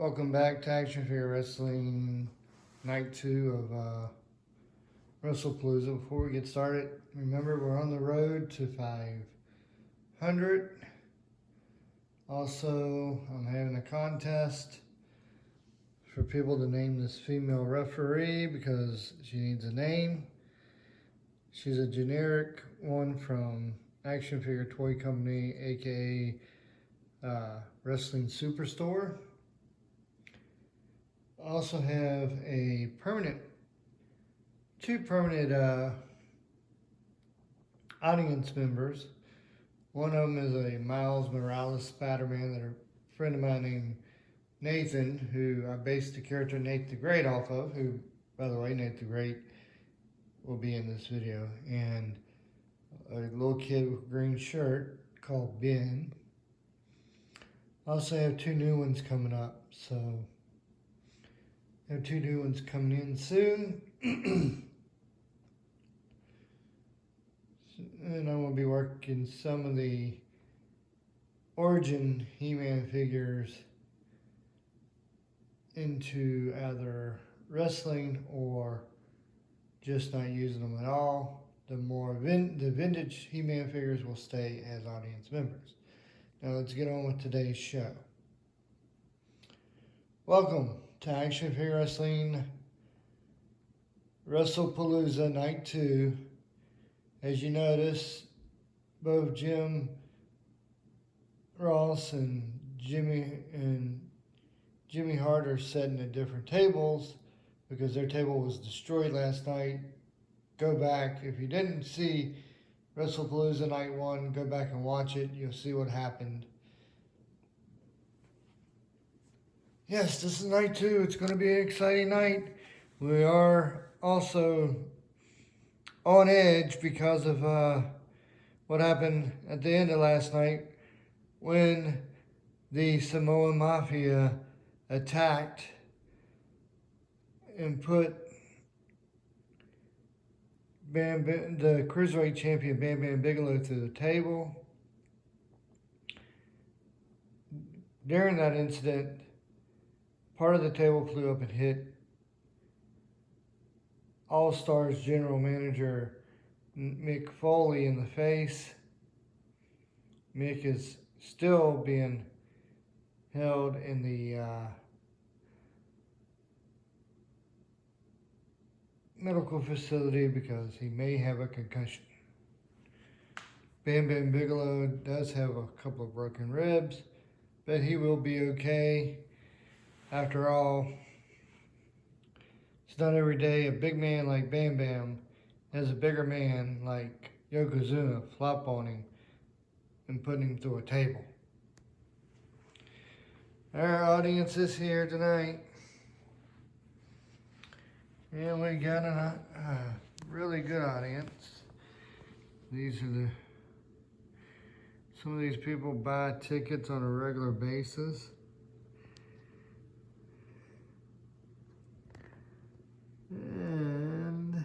Welcome back to Action Figure Wrestling Night 2 of Wrestle Palooza. Before we get started, remember we're on the road to 500. Also, I'm having a contest for people to name this female referee because she needs a name. She's a generic one from Action Figure Toy Company, aka Wrestling Superstore. I also have two permanent audience members. One of them is a Miles Morales Spider-Man that a friend of mine named Nathan, who I based the character Nate the Great off of, who, by the way, Nate the Great will be in this video, and a little kid with a green shirt called Ben. I also have two new ones coming up, so I have two new ones coming in soon. And I'm going to be working some of the Origin He-Man figures into either wrestling or just not using them at all. The vintage He-Man figures will stay as audience members. Now let's get on with today's show. Welcome to Action Figure Wrestling Wrestle Palooza Night 2. As you notice, both Jim Ross and Jimmy Hart are sitting at different tables because their table was destroyed last night. Go back. If you didn't see Wrestle Palooza Night 1, go back and watch it. You'll see what happened. Yes, this is night 2. It's going to be an exciting night. We are also on edge because of what happened at the end of last night when the Samoan Mafia attacked and put the Cruiserweight champion Bam Bam Bigelow through the table. During that incident, part of the table flew up and hit All-Stars general manager Mick Foley in the face. Mick is still being held in the medical facility because he may have a concussion. Bam Bam Bigelow does have a couple of broken ribs, but he will be okay. After all, it's not every day a big man like Bam Bam has a bigger man like Yokozuna flop on him and put him through a table. Our audience is here tonight. And we got a really good audience. These are some of these people buy tickets on a regular basis. And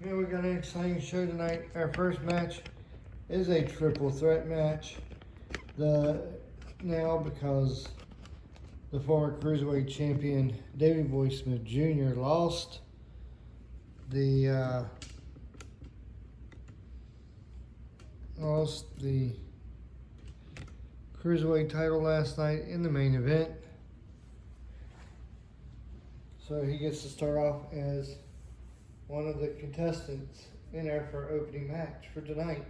yeah, we got an exciting show tonight. Our first match is a triple threat match. Now because the former Cruiserweight champion Davey Boy Smith Jr. lost the Cruiserweight title last night in the main event. So he gets to start off as one of the contestants in our opening match for tonight.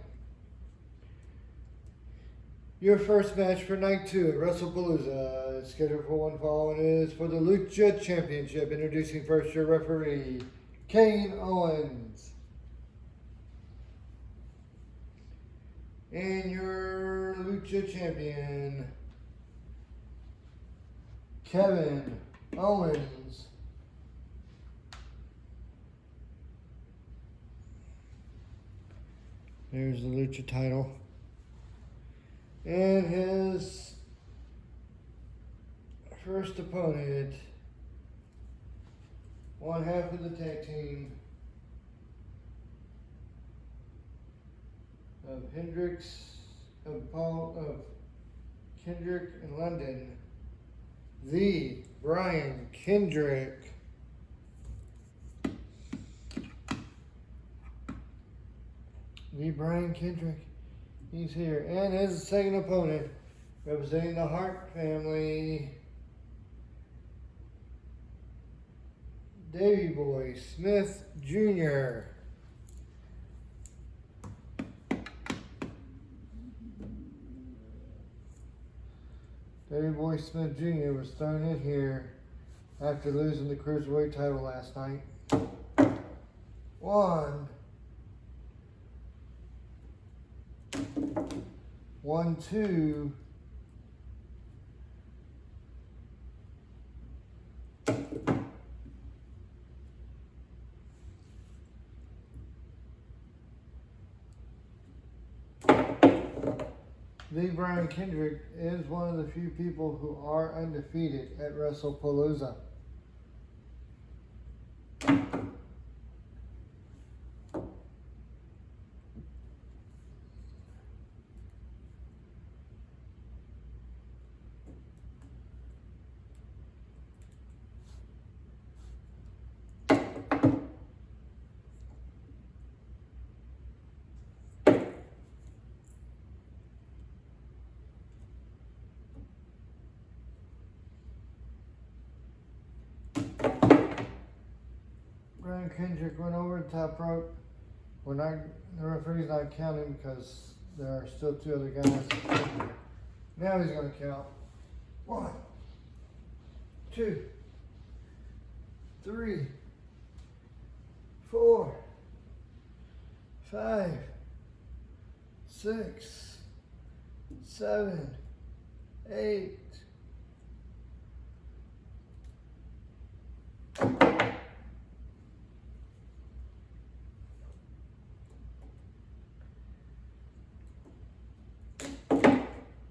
Your first match for night 2 at Wrestle Palooza is scheduled for one fall and is for the Lucha Championship. Introducing first your referee, Kane Owens. And your Lucha Champion, Kevin Owens. There's the Lucha title. And his first opponent, one half of the tag team of Kendrick and London, the Brian Kendrick. The Brian Kendrick, he's here. And his second opponent, representing the Hart family, Davey Boy Smith Jr. Davey Boy Smith Jr. was thrown in here after losing the Cruiserweight title last night. 1-2. The Brian Kendrick is one of the few people who are undefeated at Wrestle Palooza. Brian Kendrick went over the top rope. The referee's not counting because there are still two other guys. Now he's going to count. 1, 2, 3, 4, 5, 6, 7, 8.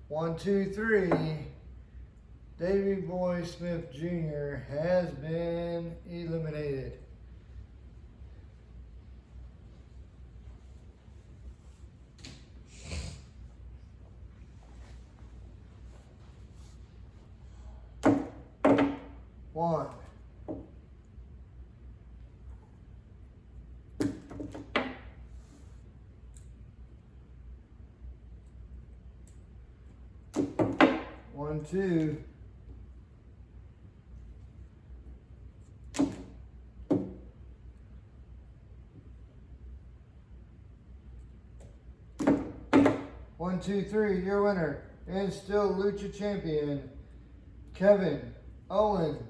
One, two, three. Davey Boy Smith Jr. has been eliminated. One. One, two. One, two, three. Your winner and still Lucha champion, Kevin Owens.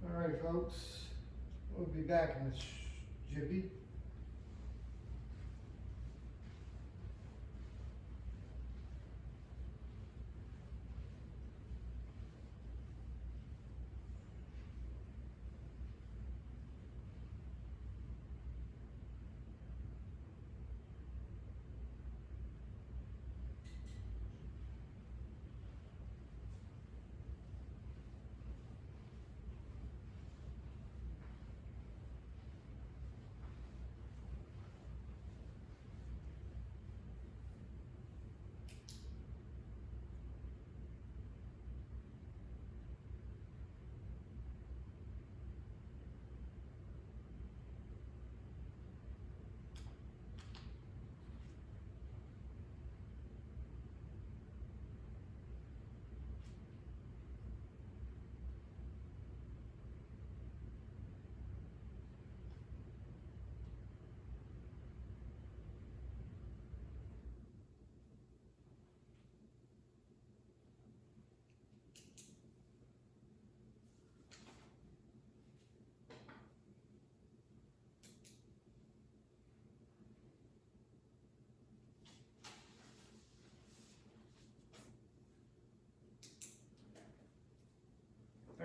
All right, folks, we'll be back in a jiffy.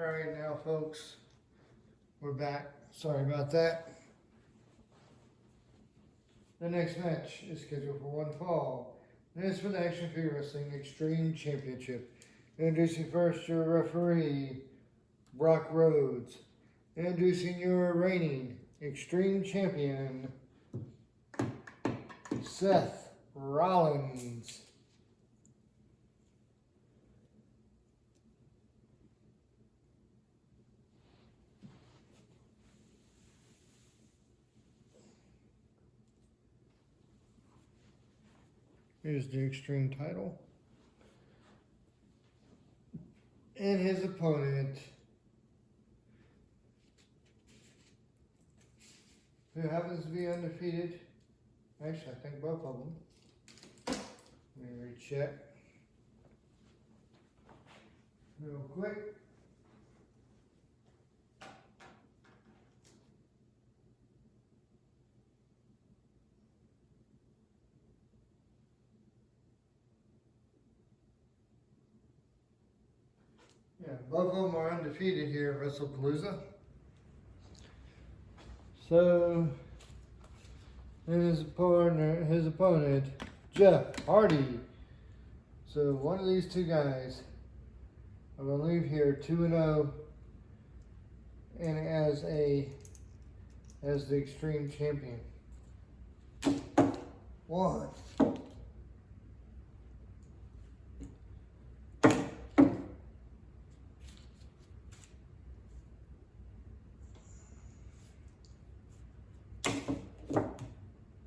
Alright now folks, we're back. Sorry about that. The next match is scheduled for one fall. And it's for the Action Figure Wrestling Extreme Championship. Introducing first your referee, Brock Rhodes. Introducing your reigning Extreme Champion, Seth Rollins. Here's the Extreme title. And his opponent, who happens to be undefeated. Actually, I think both of them. Let me recheck real quick. Yeah, both of them are undefeated here at Wrestle Palooza. So, and his opponent, Jeff Hardy. So one of these two guys are gonna leave here 2-0, and as the Extreme Champion. 1.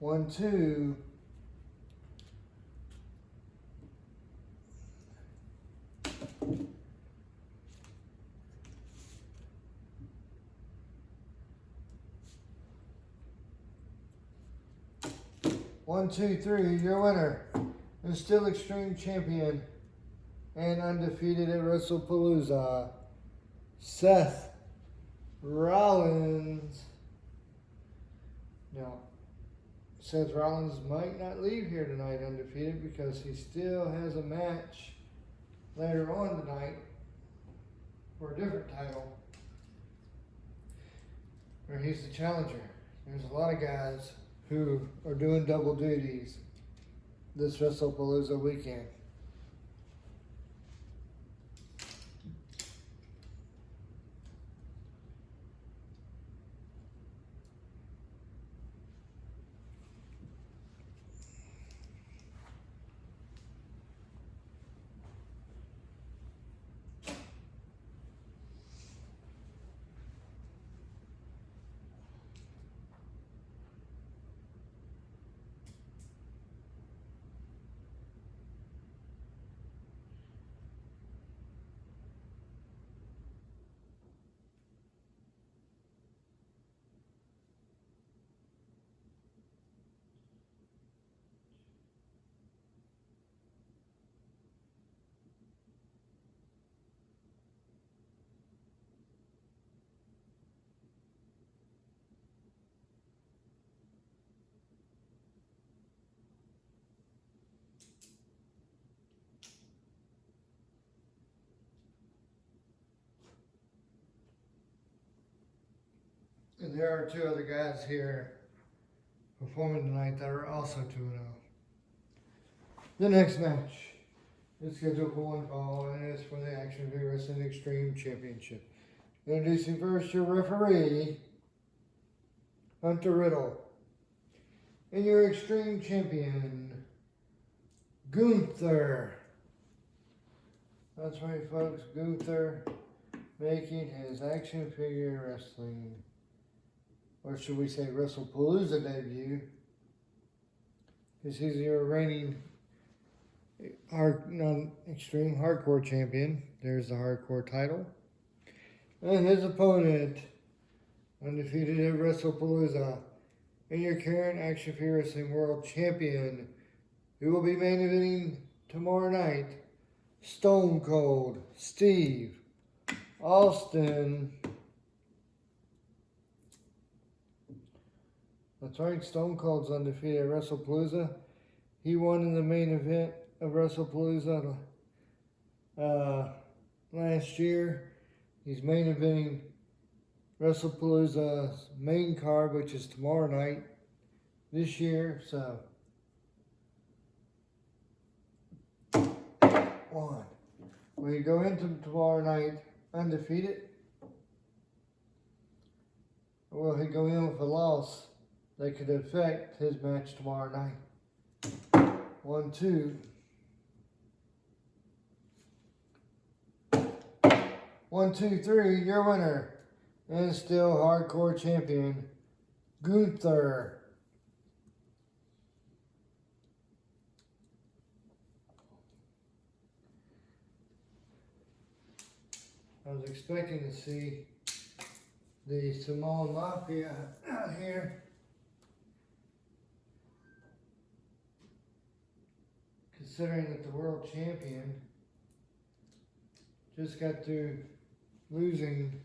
1, 2. 1, 2, 3. Your winner is still Extreme Champion and undefeated at Wrestle Palooza, Seth Rollins. Now, Seth Rollins might not leave here tonight undefeated because he still has a match later on tonight for a different title where he's the challenger. There's a lot of guys who are doing double duties this Wrestle Palooza weekend. And there are two other guys here performing tonight that are also 2-0. The next match is scheduled for one fall and it is for the Action Figure Wrestling Extreme Championship. Introducing first your referee, Hunter Riddle, and your Extreme Champion, Gunther. That's right, folks, Gunther making his Action Figure Wrestling, or should we say Wrestle Palooza debut, because he's your reigning Extreme Hardcore Champion. There's the Hardcore title. And his opponent, undefeated at Wrestle Palooza, and your current Action Figure Wrestling World Champion, who will be main eventing tomorrow night, Stone Cold Steve Austin. That's right, Stone Cold's undefeated at Wrestle Palooza. He won in the main event of Wrestle Palooza last year. He's main eventing Wrestle Palooza's main card, which is tomorrow night this year. So, one. We go into tomorrow night undefeated, or will he go in with a loss that could affect his match tomorrow night? 1, 2. 1, 2, 3, your winner, and still hardcore champion, Gunther. I was expecting to see the Samoan Mafia out here, considering that the world champion just got through losing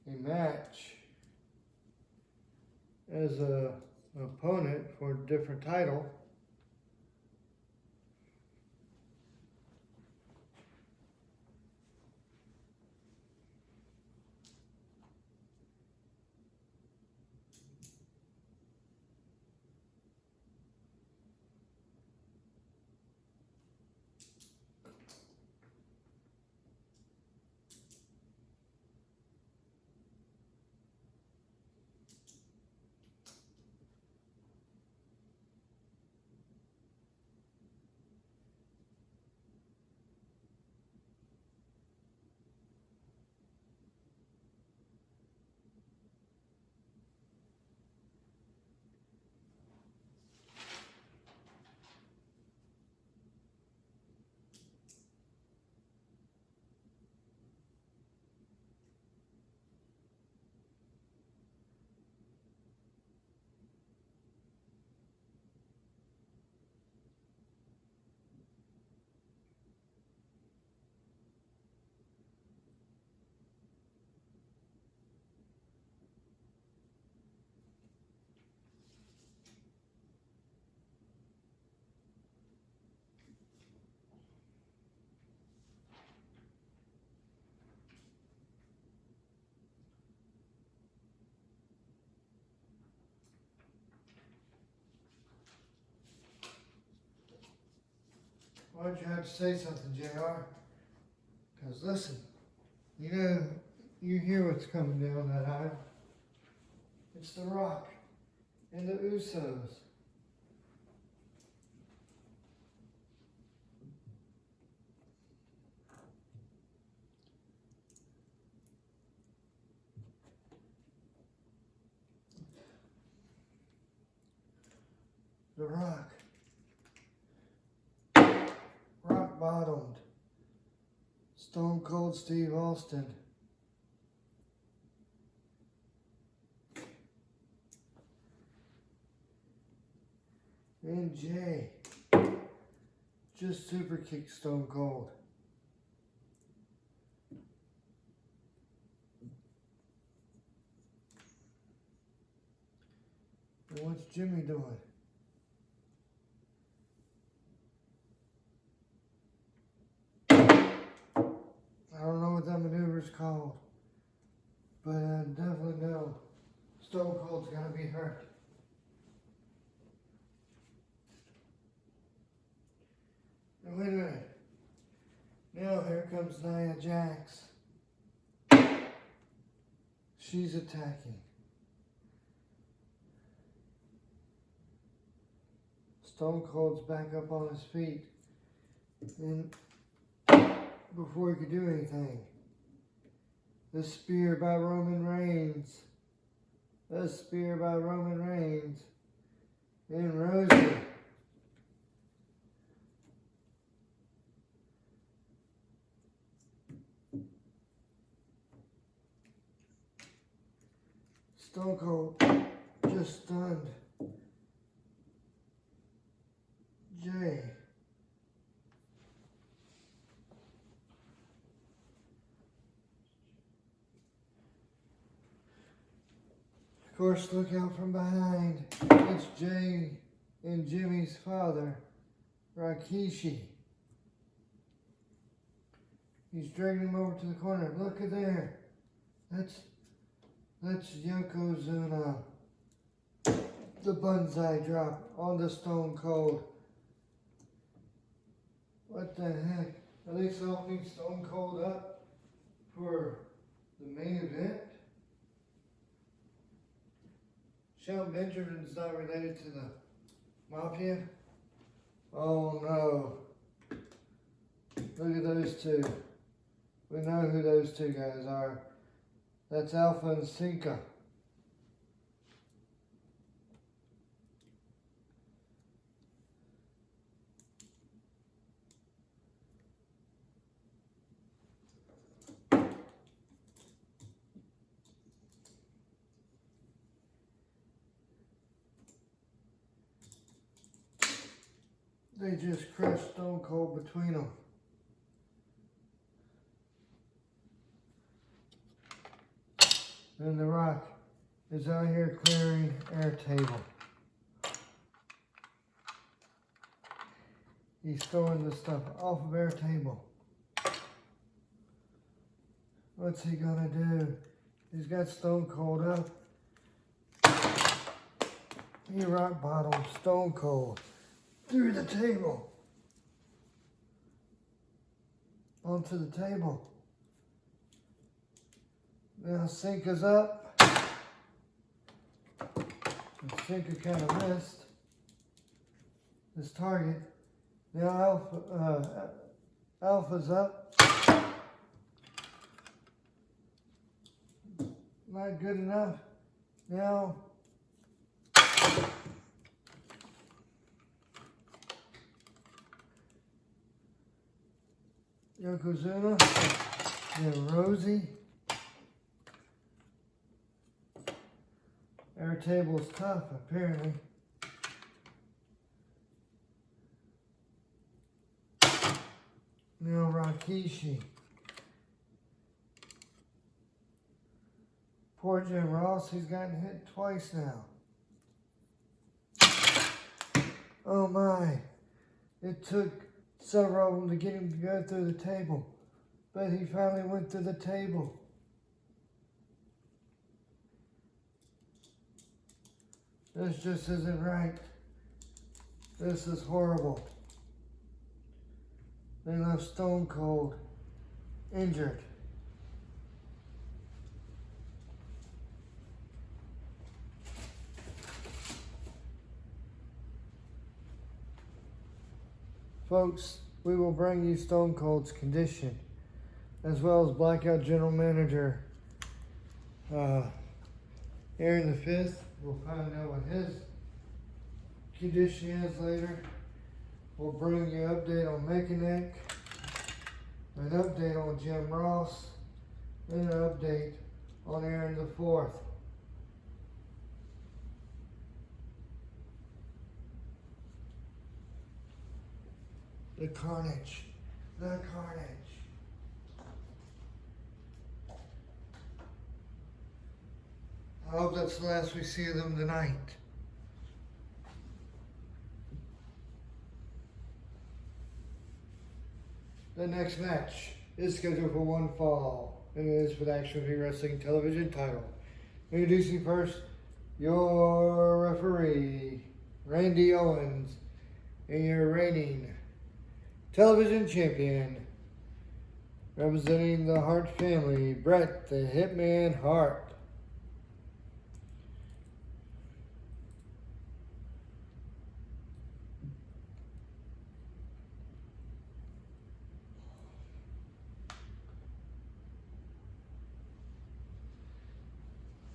a match as an opponent for a different title. Why'd you have to say something, JR? Because listen, you hear what's coming down that aisle. It's The Rock and the Usos. The Rock. Rock bottomed. Stone Cold Steve Austin. And Jay just super kicked Stone Cold. And what's Jimmy doing? I don't know what that maneuver's called, but I definitely know Stone Cold's gonna be hurt. Now wait a minute. Now here comes Nia Jax. She's attacking. Stone Cold's back up on his feet. And before he could do anything, the spear by Roman Reigns. The spear by Roman Reigns. And Rosie. Stone Cold just stunned Jay. Of course, look out from behind. It's Jay and Jimmy's father, Rikishi. He's dragging him over to the corner. Look at there. That's Yokozuna. The bonsai drop on the Stone Cold. What the heck? Are they opening Stone Cold up for the main event? Shelton Benjamin's not related to the Mafia? Oh no. Look at those two. We know who those two guys are. That's Alpha and Cinca. They just crushed Stone Cold between them. And The Rock is out here clearing air table. He's throwing the stuff off of air table. What's he gonna do? He's got Stone Cold up. He rock bottom Stone Cold through the table. Onto the table. Now Cinca's up. And Cinca kind of missed his target. Now Alpha's up. Not good enough. Now Yokozuna and Rosie. Air table's tough, apparently. Now Rikishi. Poor Jim Ross, he's gotten hit twice now. Oh my. It took several of them to get him to go through the table. But he finally went through the table. This just isn't right. This is horrible. They left Stone Cold injured. Folks, we will bring you Stone Cold's condition, as well as Blackout General Manager Aaron the 5th. We'll find out what his condition is later. We'll bring you an update on Mechanic, an update on Jim Ross, and an update on Aaron the 4th. The carnage. The carnage. I hope that's the last we see of them tonight. The next match is scheduled for one fall, and it is for the Action Movie Wrestling Television title. Introducing first, your referee, Randy Owens, and your reigning television champion, representing the Hart family, Bret the Hitman Hart.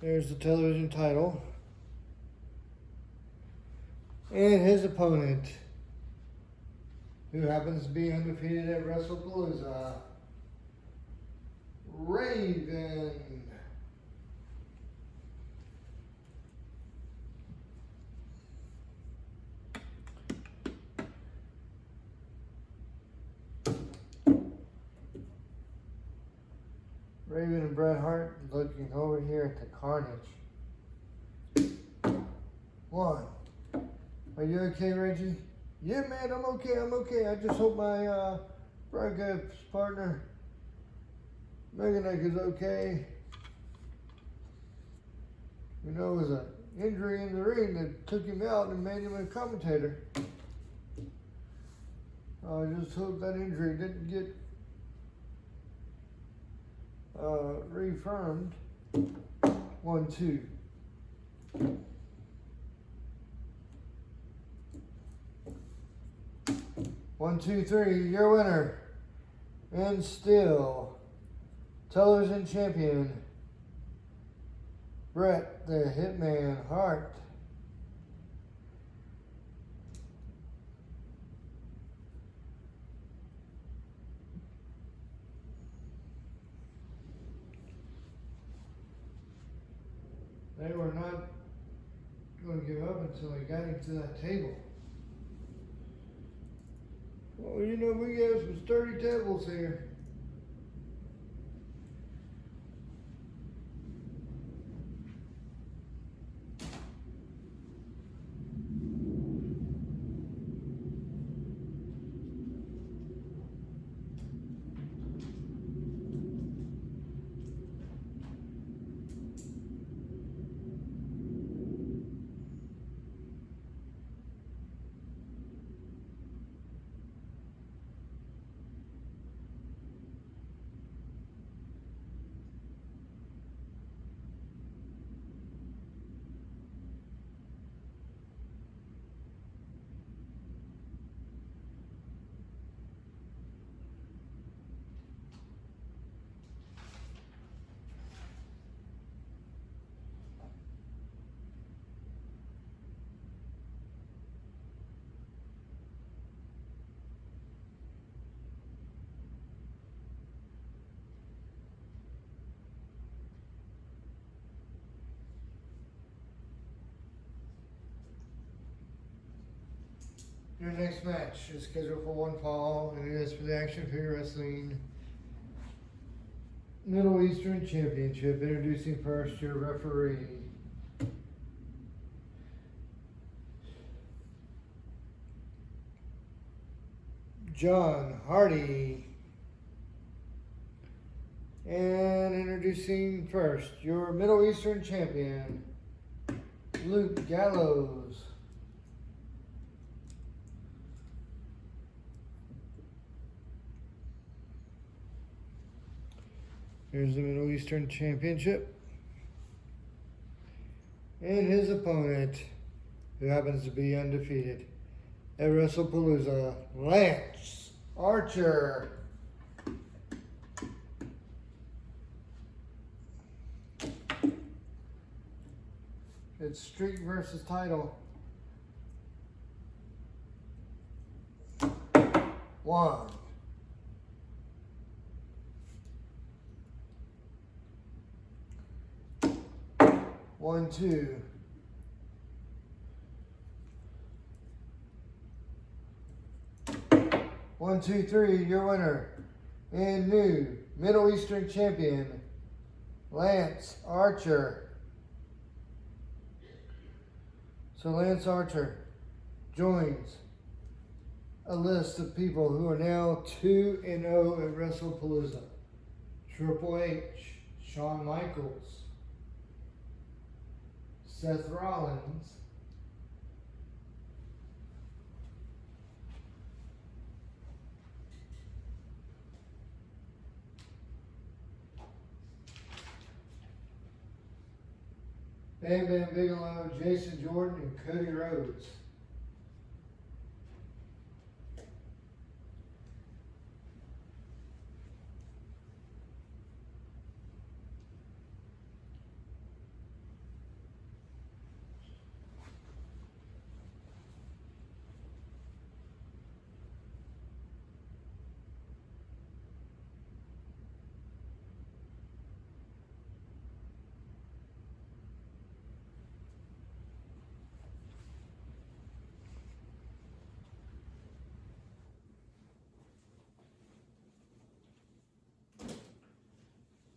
There's the television title. And his opponent, who happens to be undefeated at Wrestle Palooza, Raven. Raven and Bret Hart looking over here at the carnage. One. Are you okay, Reggie? Yeah, man, I'm okay. I just hope my breakup partner Mega Neck is okay. You know, it was an injury in the ring that took him out and made him a commentator. I just hope that injury didn't get reaffirmed. 1, 2. One, two, three, your winner, and still television champion, Bret the Hitman Hart. They were not going to give up until he got him to that table. Well, you know, we got some sturdy tables here. Your next match is scheduled for one fall, and it is for the Action Figure Wrestling Middle Eastern Championship. Introducing first your referee, John Hardy. And introducing first your Middle Eastern champion, Luke Gallows. Here's the Middle Eastern Championship. And his opponent, who happens to be undefeated at Wrestle Palooza, Lance Archer. It's streak versus title. 1. 1, 2. 1, 2, 3, your winner and new Middle Eastern champion, Lance Archer. So Lance Archer joins a list of people who are now 2-0 at Wrestle Palooza. Triple H, Shawn Michaels, Seth Rollins, Bam Bam Bigelow, Jason Jordan, and Cody Rhodes.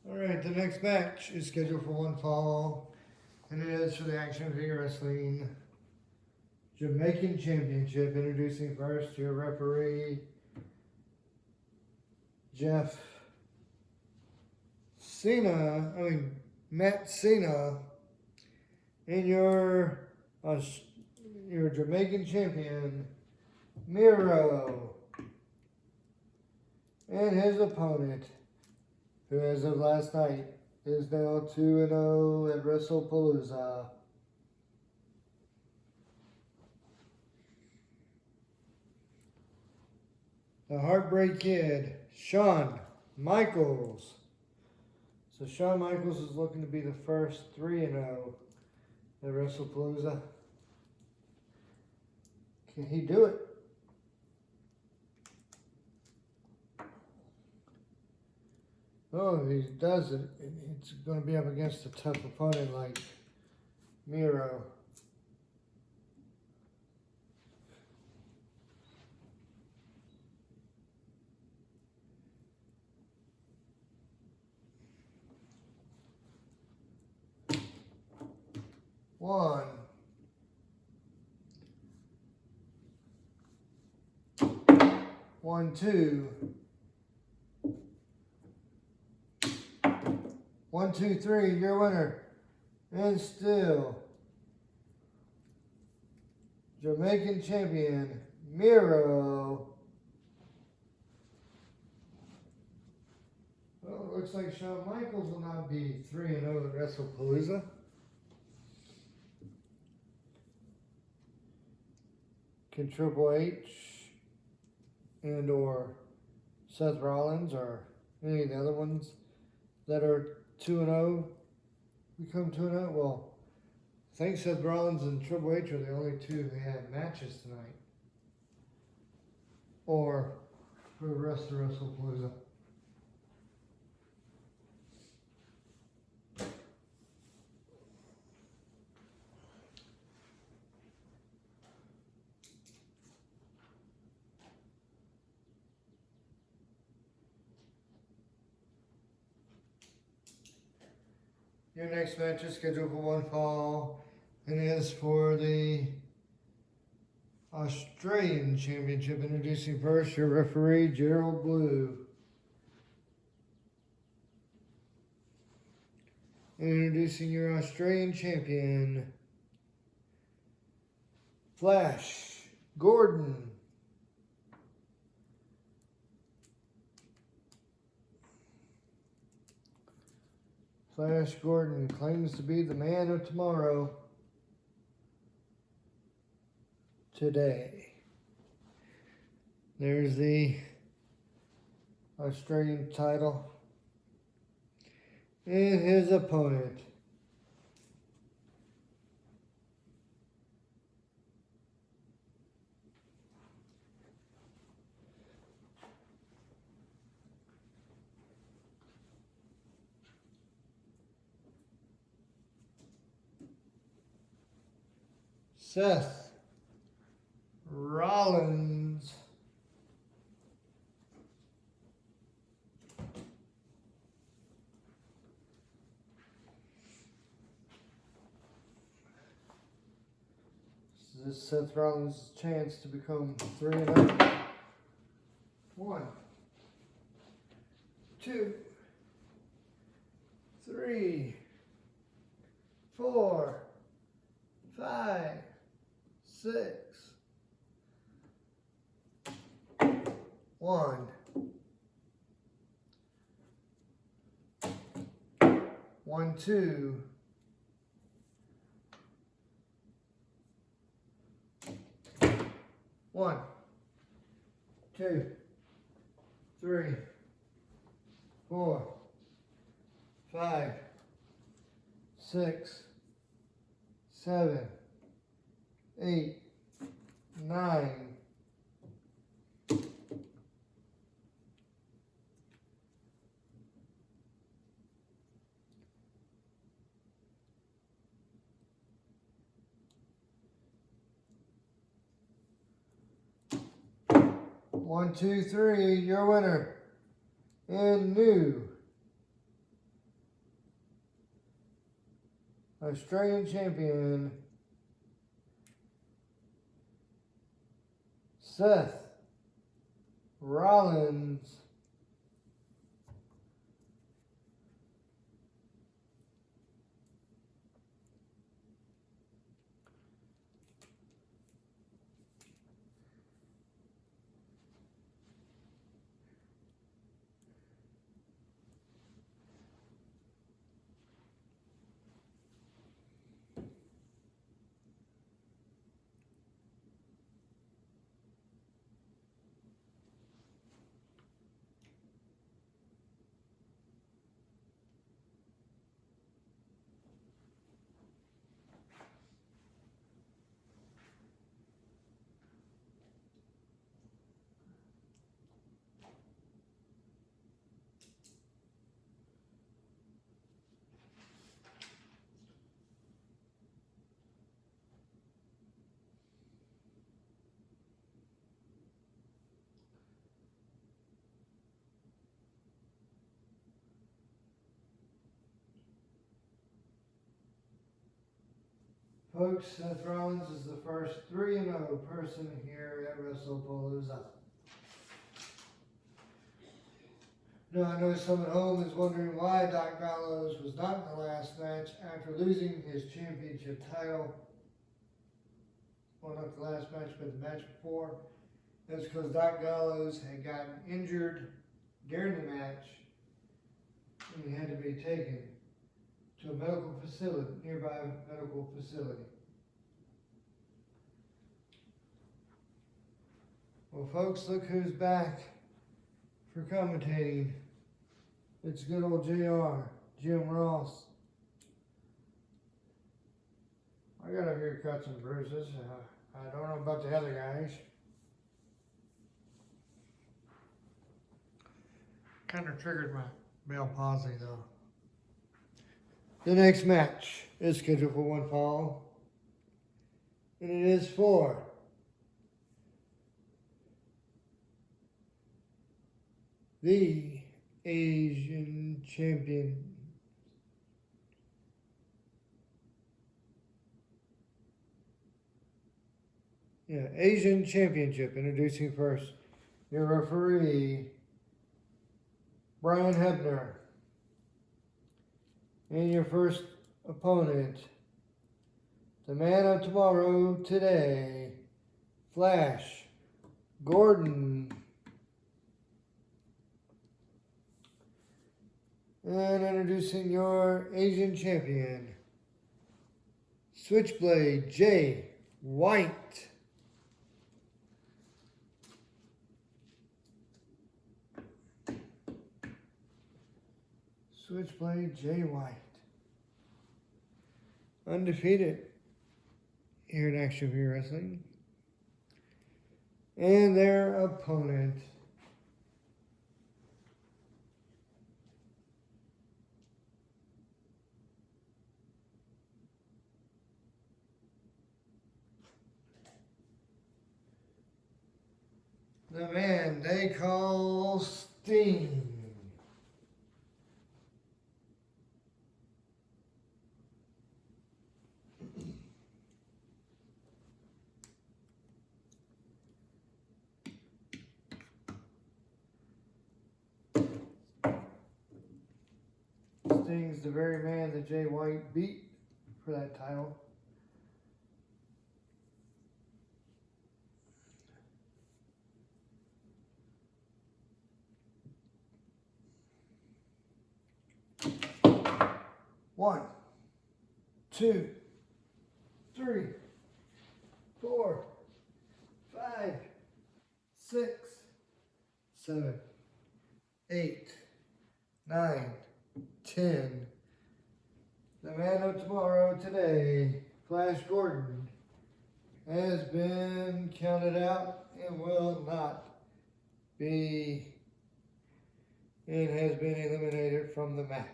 Alright, the next match is scheduled for one fall, and it is for the Action Figure Wrestling Jamaican Championship. Introducing first your referee, Jeff Matt Cena, and your Jamaican champion, Miro, and his opponent, who as of last night is now 2-0 at Wrestle Palooza. The Heartbreak Kid, Shawn Michaels. So Shawn Michaels is looking to be the first 3-0 at Wrestle Palooza. Can he do it? Oh, if he does it, it's going to be up against a tough opponent like Miro. One. 1, 2. 1, 2, 3, your winner. And still, Jamaican champion, Miro. Well, it looks like Shawn Michaels will not be 3-0 at Wrestle Palooza. Can Triple H and or Seth Rollins or any of the other ones that are 2-0 become 2-0? Well, I think Seth Rollins and Triple H are the only two who have matches tonight. Or for the rest of WrestlePalooza. Your next match is scheduled for one fall, and it is for the Australian Championship. Introducing first your referee, Gerald Blue. Introducing your Australian champion, Flash Gordon. Flash Gordon claims to be the man of tomorrow. Today. There's the Australian title. And his opponent. Seth Rollins. This is Seth Rollins' chance to become 3-0. 1, 2, 3, 4, 5, 6. 1, 1, 2. 1, 2, 3, 4, 5, 6, 7, 8, 9. One, two, three, your winner and new Australian champion, Seth Rollins. Folks, Seth Rollins is the first 3-0 person here at Wrestle Palooza. Now, I know some at home is wondering why Doc Gallows was not in the last match after losing his championship title. Well, not the last match, but the match before. That's because Doc Gallows had gotten injured during the match and he had to be taken to a medical facility, nearby medical facility. Well, folks, look who's back for commentating. It's good old JR, Jim Ross. I got a few cuts and bruises. I don't know about the other guys. Kind of triggered my Bell palsy, though. The next match is scheduled for one fall, and it is for the Asian Champion. Asian Championship. Introducing first your referee, Brian Hebner. And your first opponent, the man of tomorrow, today, Flash Gordon. And introducing your Asian champion, Switchblade Jay White. Switchblade Jay White. Undefeated here at Action View Wrestling. And their opponent, the man they call Sting. Sting's the very man that Jay White beat for that title. One, 2, 3, 4, 5, 6, 7, 8, 9, 10. The man of tomorrow, today, Flash Gordon, has been counted out and will not be, and has been eliminated from the match.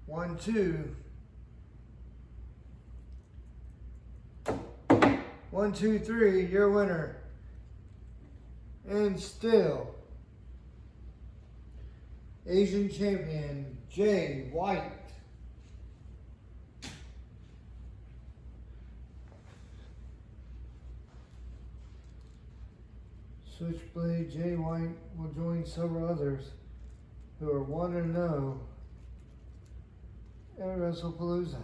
One, two. 1, 2, 3, your winner. And still, Asian champion, Jay White. Switchblade Jay White will join several others who are 1-0 at Wrestle Palooza.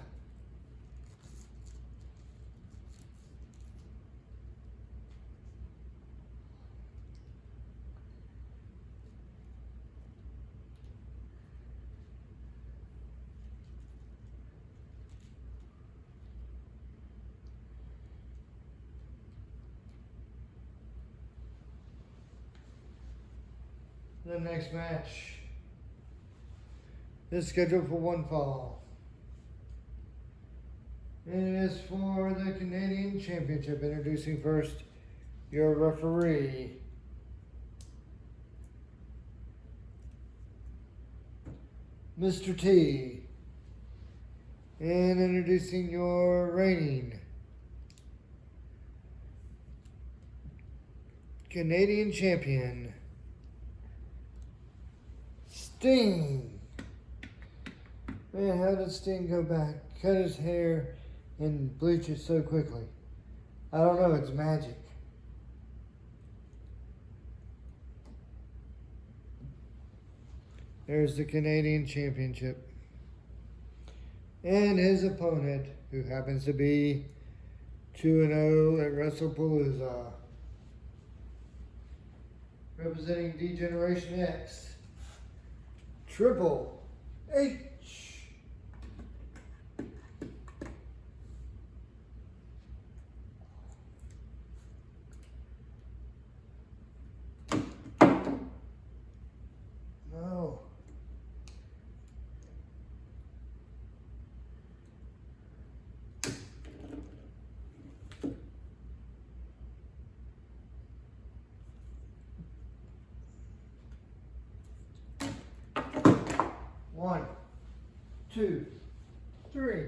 The next match is scheduled for one fall. It is for the Canadian Championship. Introducing first your referee, Mr. T. And introducing your reigning Canadian champion, Sting. Man, how did Sting go back, cut his hair, and bleach it so quickly? I don't know, it's magic. There's the Canadian Championship. And his opponent, who happens to be 2-0 at Wrestle Palooza. Representing D-Generation X, Triple H. No. One, two, three,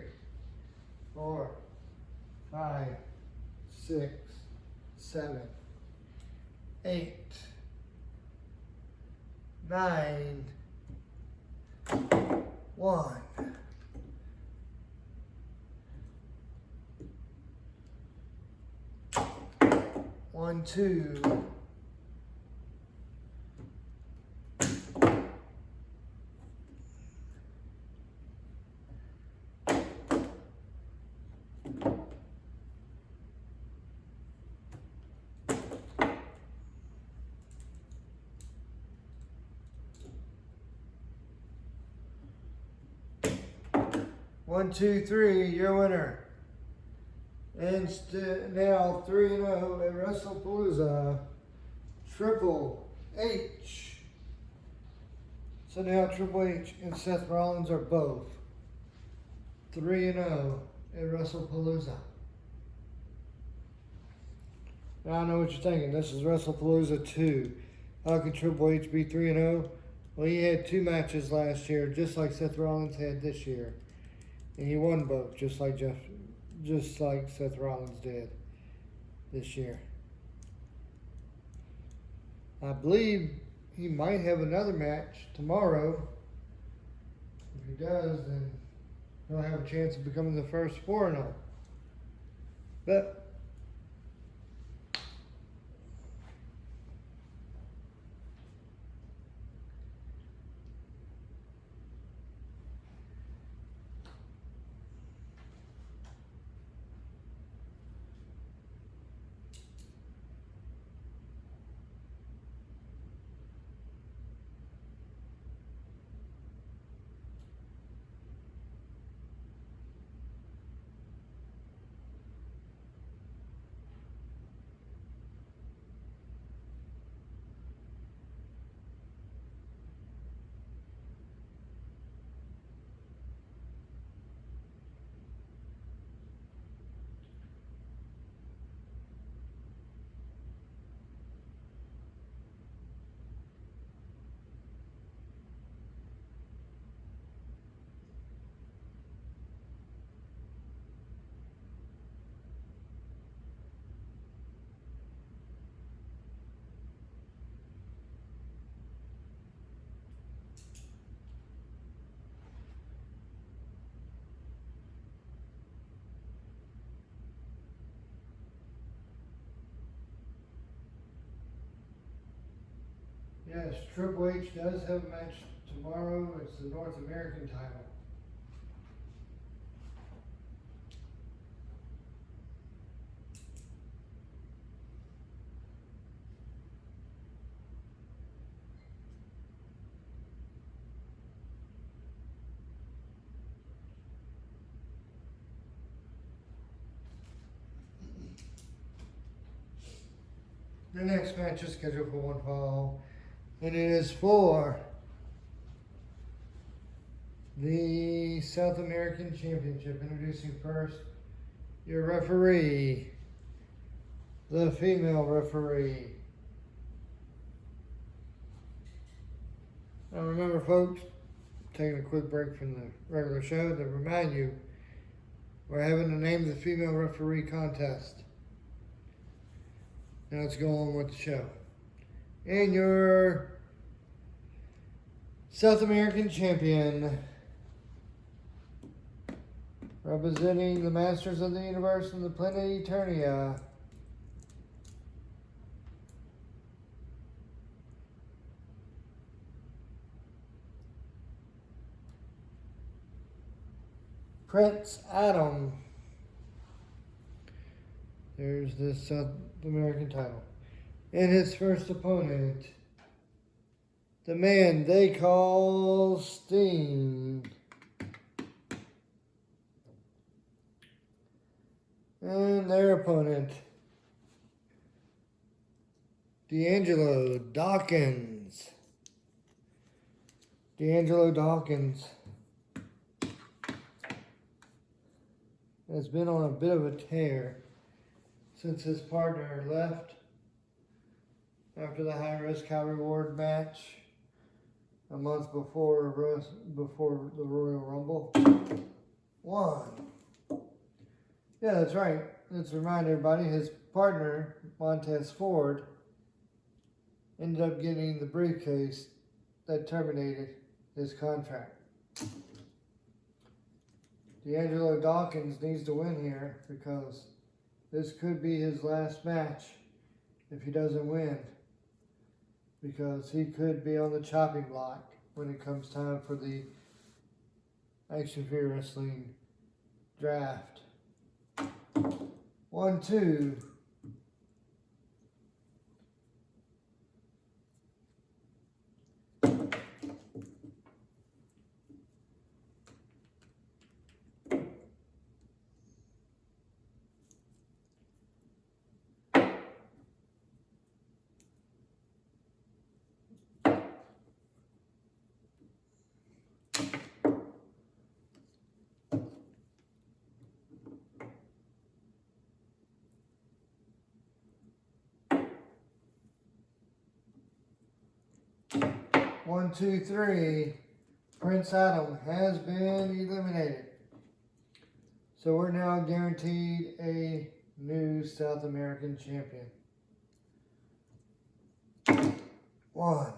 4, 5, 6, 7, 8, 9, 1. One, two. One, two, three, your winner. And now 3-0 at Wrestle Palooza, Triple H. So now Triple H and Seth Rollins are both 3-0 at Wrestle Palooza. Now I know what you're thinking. This is Wrestle Palooza 2. How can Triple H be 3-0? Well, he had 2 matches last year, just like Seth Rollins had this year. And he won both, just like Seth Rollins did this year. I believe he might have another match tomorrow. If he does, then he'll have a chance of becoming the first 4-0. But yes, Triple H does have a match tomorrow. It's the North American title. The next match is scheduled for one fall, and it is for the South American Championship. Introducing first your referee, the female referee. Now remember, folks, taking a quick break from the regular show to remind you we're having the name of the female referee contest. Now let's go on with the show. And your South American champion, representing the Masters of the Universe and the Planet Eternia, Prince Adam. There's this South American title. And his first opponent, the man they call Sting. And their opponent, D'Angelo Dawkins. D'Angelo Dawkins has been on a bit of a tear since his partner left after the high risk, high reward match a month before the Royal Rumble. Won. Yeah, that's right. Let's remind everybody his partner, Montez Ford, ended up getting the briefcase that terminated his contract. D'Angelo Dawkins needs to win here because this could be his last match if he doesn't win, because he could be on the chopping block when it comes time for the Action Figure Wrestling draft. 1, 2. One, two, three. Prince Adam has been eliminated. So we're now guaranteed a new South American champion. 1.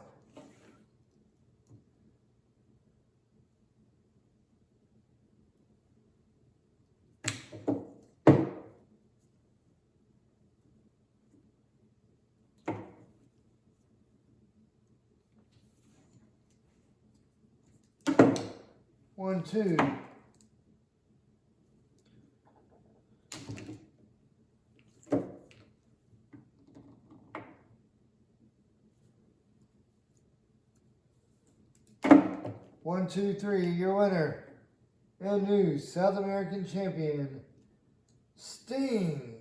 1, 2. 1, 2, 3. Your winner and new South American champion, Sting.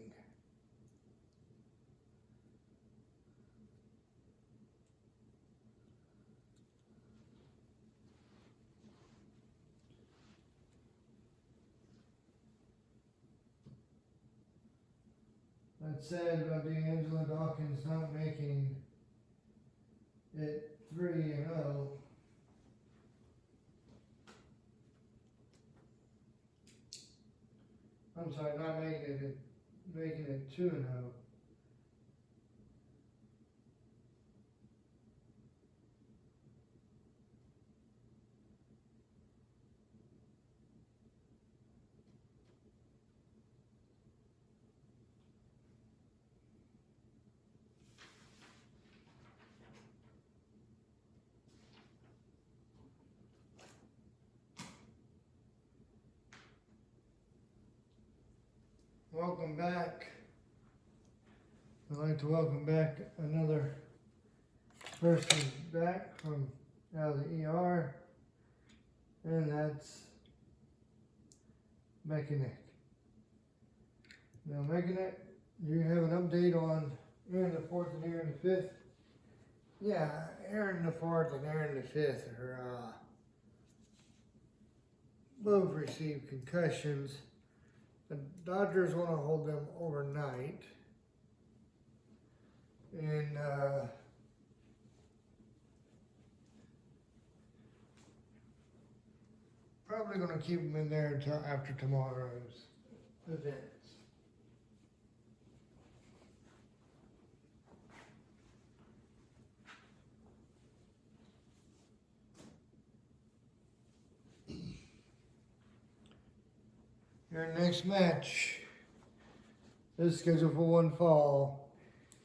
That's sad about D'Angelo Dawkins not making it 3-0. I'm sorry, not making it 2-0. Welcome back. I'd like to welcome back another person back from out of the ER, and that's Mechanic. Now, Mechanic, you have an update on Aaron the 4th and Aaron the 5th? Yeah, Aaron the 4th and Aaron the 5th are both received concussions. The Dodgers want to hold them overnight, and Probably going to keep him in there until after tomorrow's events. Your next match is scheduled for one fall.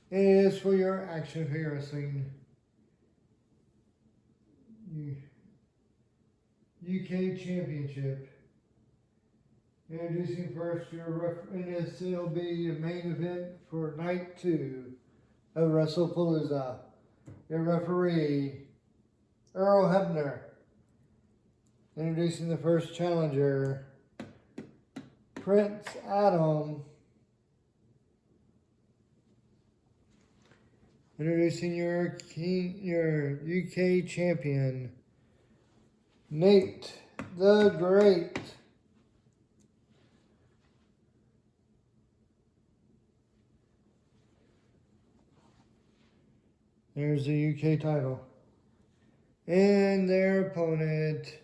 It is for your Action Figure Wrestling UK Championship. Introducing first and this will be the main event for night 2 of Wrestle Palooza. Your referee, Earl Hebner. Introducing the first challenger, Prince Adam. Introducing your UK champion, Nate the Great. There's the UK title. And their opponent,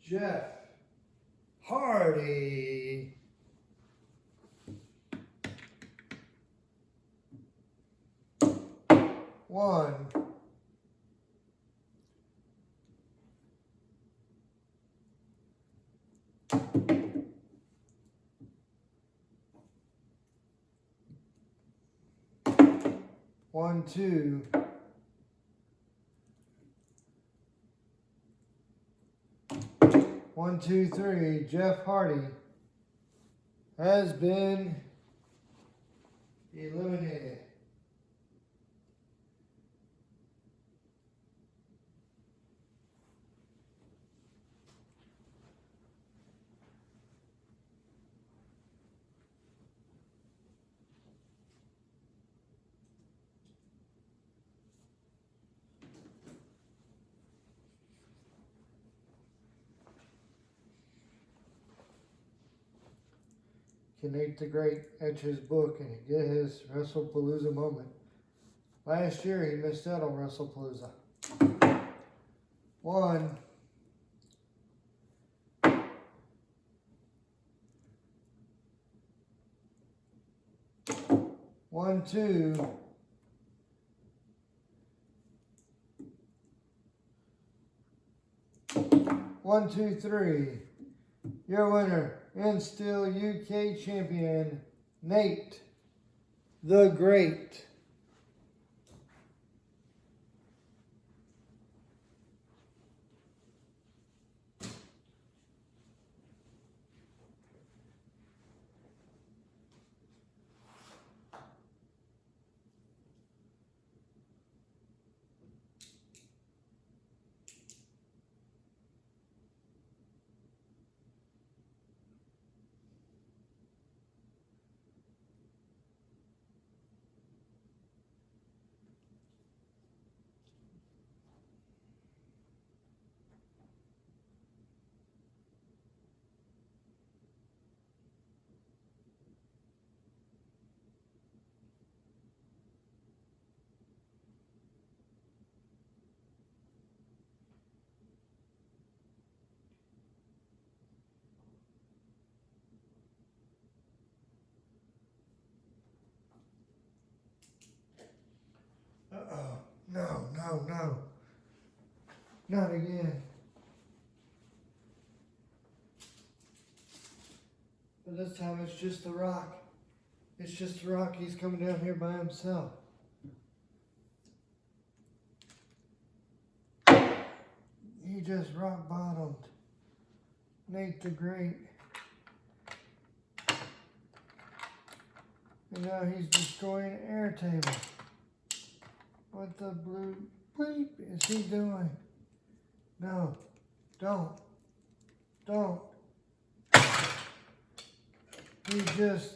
Jeff Hardy. One. One, two. One, two, three. Jeff Hardy has been eliminated. Can Nate the Great etch his book and get his Wrestle Palooza moment? Last year he missed out on Wrestle Palooza. One. One, two. One, two, three. Your winner and still UK champion, Nate the Great. Uh-oh. No, no, no. Not again. But this time it's just The Rock. It's just The Rock. He's coming down here by himself. He just rock bottomed Nate the Great. And now he's destroying an air table. What the blue bleep is he doing? No, don't. He just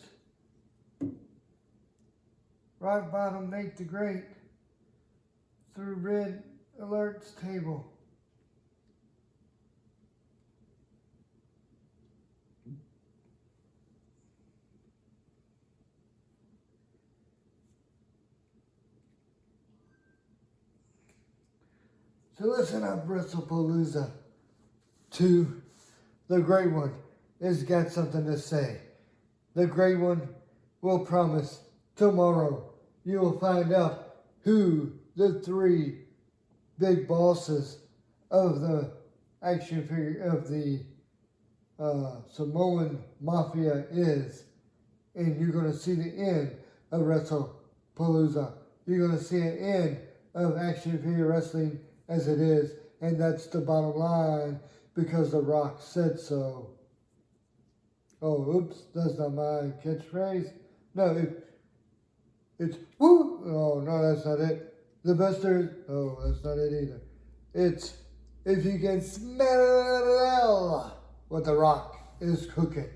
rock bottom Nate the Great through Red Alert's table. So listen up, Wrestle Palooza. To the Great One has got something to say. The Great One will promise tomorrow you will find out who the three big bosses of the action figure of the Samoan Mafia is. And you're going to see the end of Wrestle Palooza. You're going to see an end of action figure wrestling as it is. And that's the bottom line because The Rock said so. Oh, oops, that's not my catchphrase. No, it's woo. Oh, no, that's not it. The best there is. Oh, that's not it either. It's if you can smell what The Rock is cooking.